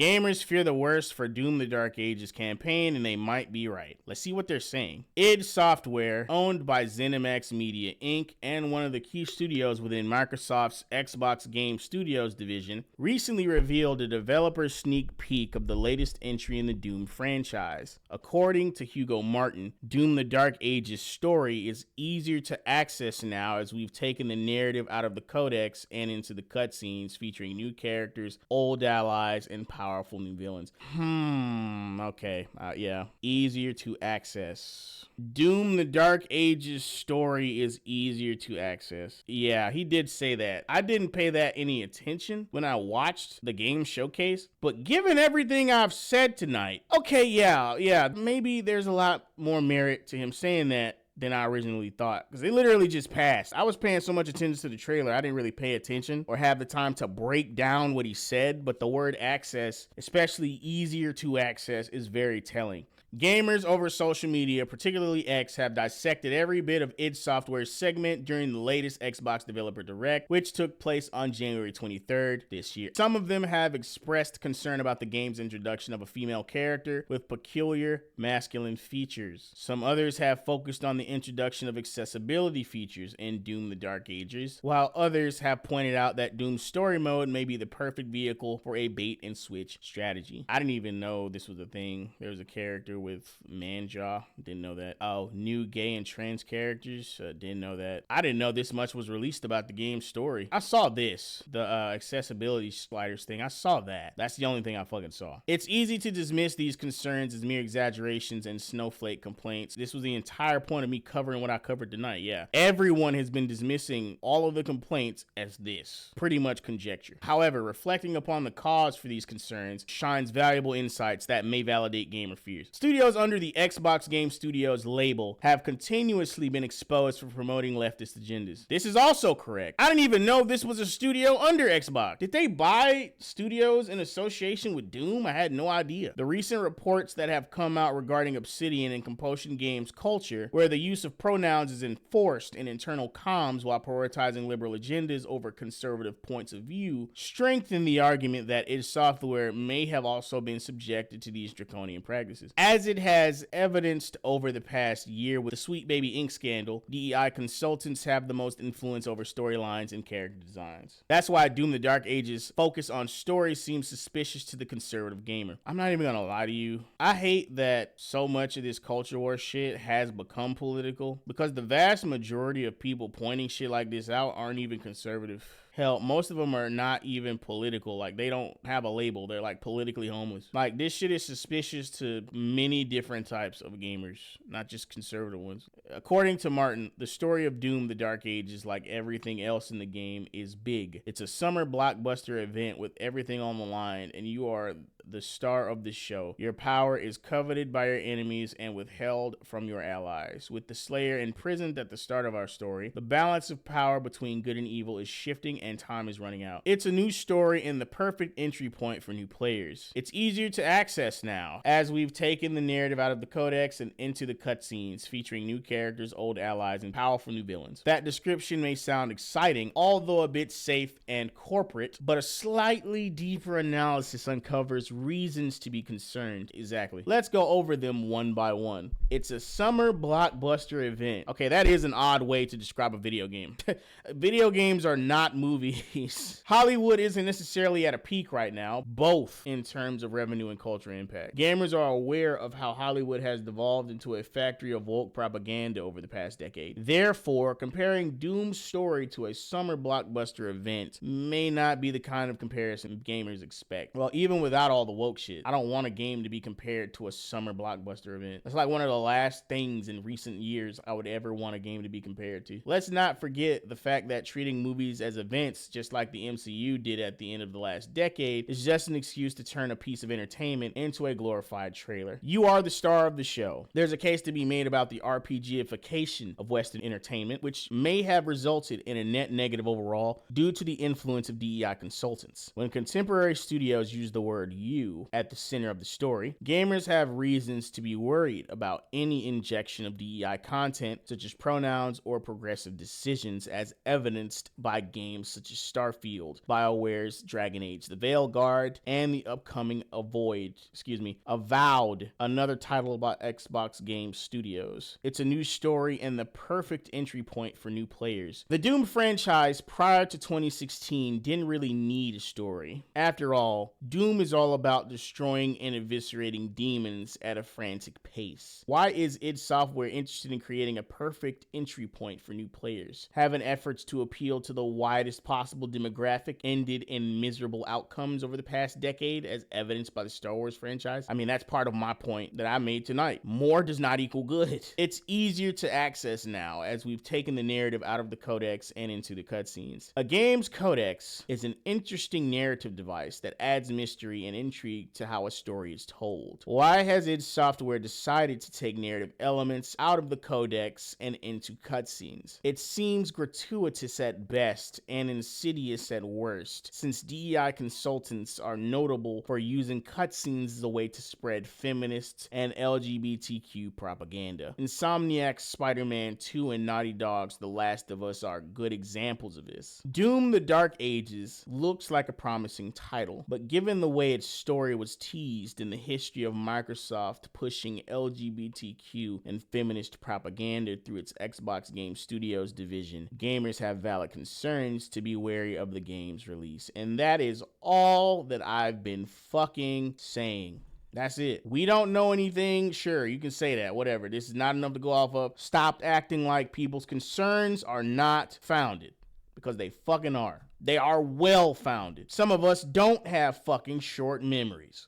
Gamers fear the worst for Doom the Dark Ages campaign, and they might be right. Let's see what they're saying. id Software, owned by ZeniMax Media Inc. and one of the key studios within Microsoft's Xbox Game Studios division, recently revealed a developer sneak peek of the latest entry in the Doom franchise. According to Hugo Martin, Doom the Dark Ages story is easier to access now as we've taken the narrative out of the codex and into the cutscenes, featuring new characters, old allies, and powerful new villains. Okay. Yeah. Easier to access. Doom the Dark Ages story is easier to access. Yeah, he did say that. I didn't pay that any attention when I watched the game showcase, but given everything I've said tonight, okay, yeah, maybe there's a lot more merit to him saying that than I originally thought, because they literally just passed. I was paying so much attention to the trailer, I didn't really pay attention or have the time to break down what he said, but the word access, especially easier to access, is very telling. Gamers over social media, particularly X, have dissected every bit of id Software's segment during the latest Xbox Developer Direct, which took place on January 23rd this year. Some of them have expressed concern about the game's introduction of a female character with peculiar masculine features. Some others have focused on the introduction of accessibility features in Doom the Dark Ages, while others have pointed out that Doom's story mode may be the perfect vehicle for a bait and switch strategy. I didn't even know this was a thing. There was a character with man jaw. Didn't know that. Oh, new gay and trans characters. Didn't know that. I didn't know this much was released about the game's story. I saw this, the accessibility sliders thing. I saw that. That's the only thing I fucking saw. It's easy to dismiss these concerns as mere exaggerations and snowflake complaints. This was the entire point of me covering what I covered tonight. Yeah. Everyone has been dismissing all of the complaints as this. Pretty much conjecture. However, reflecting upon the cause for these concerns shines valuable insights that may validate gamer fears. Studios under the Xbox Game Studios label have continuously been exposed for promoting leftist agendas. This is also correct. I didn't even know this was a studio under Xbox. Did they buy studios in association with Doom? I had no idea. The recent reports that have come out regarding Obsidian and Compulsion Games culture, where the use of pronouns is enforced in internal comms while prioritizing liberal agendas over conservative points of view, strengthen the argument that id Software may have also been subjected to these draconian practices. As it has evidenced over the past year with the Sweet Baby Inc. scandal, DEI consultants have the most influence over storylines and character designs. That's why Doom the Dark Ages' focus on story seems suspicious to the conservative gamer. I'm not even gonna lie to you. I hate that so much of this culture war shit has become political, because the vast majority of people pointing shit like this out aren't even conservative. Hell, most of them are not even political. Like, they don't have a label. They're like politically homeless. Like, this shit is suspicious to many different types of gamers, not just conservative ones. According to Martin, the story of Doom the Dark Ages, like everything else in the game, is big. It's a summer blockbuster event with everything on the line, and you are the star of the show. Your power is coveted by your enemies and withheld from your allies. With the Slayer imprisoned at the start of our story, the balance of power between good and evil is shifting and time is running out. It's a new story and the perfect entry point for new players. It's easier to access now, as we've taken the narrative out of the codex and into the cutscenes, featuring new characters, old allies, and powerful new villains. That description may sound exciting, although a bit safe and corporate, but a slightly deeper analysis uncovers reasons to be concerned. Exactly. Let's go over them one by one. It's a summer blockbuster event. Okay, that is an odd way to describe a video game. Video games are not movies. Hollywood isn't necessarily at a peak right now, both in terms of revenue and cultural impact. Gamers are aware of how Hollywood has devolved into a factory of woke propaganda over the past decade. Therefore, comparing Doom's story to a summer blockbuster event may not be the kind of comparison gamers expect. Well, even without all the woke shit, I don't want a game to be compared to a summer blockbuster event. That's like one of the last things in recent years I would ever want a game to be compared to. Let's not forget the fact that treating movies as events, just like the MCU did at the end of the last decade, is just an excuse to turn a piece of entertainment into a glorified trailer. You are the star of the show. There's a case to be made about the RPGification of Western entertainment, which may have resulted in a net negative overall due to the influence of DEI consultants. When contemporary studios use the word you at the center of the story. Gamers have reasons to be worried about any injection of DEI content, such as pronouns or progressive decisions, as evidenced by games such as Starfield, BioWare's Dragon Age The Veilguard, and the upcoming Avowed, another title about Xbox Game Studios. It's a new story and the perfect entry point for new players. The Doom franchise prior to 2016 didn't really need a story. After all, Doom is all about destroying and eviscerating demons at a frantic pace. Why is id Software interested in creating a perfect entry point for new players? Having efforts to appeal to the widest possible demographic ended in miserable outcomes over the past decade, as evidenced by the Star Wars franchise? I mean, that's part of my point that I made tonight. More does not equal good. It's easier to access now, as we've taken the narrative out of the codex and into the cutscenes. A game's codex is an interesting narrative device that adds mystery and intrigue to how a story is told. Why has id Software decided to take narrative elements out of the codex and into cutscenes? It seems gratuitous at best and insidious at worst, since DEI consultants are notable for using cutscenes as a way to spread feminist and LGBTQ propaganda. Insomniac's Spider-Man 2 and Naughty Dog's The Last of Us are good examples of this. Doom: The Dark Ages looks like a promising title, but given the way its story was teased and the history of Microsoft pushing LGBTQ and feminist propaganda through its Xbox Game Studios division, gamers have valid concerns to be wary of the game's release. And that is all that I've been fucking saying. That's it. We don't know anything. Sure, you can say that. Whatever. This is not enough to go off of. Stop acting like people's concerns are not founded. Because they fucking are. They are well founded. Some of us don't have fucking short memories.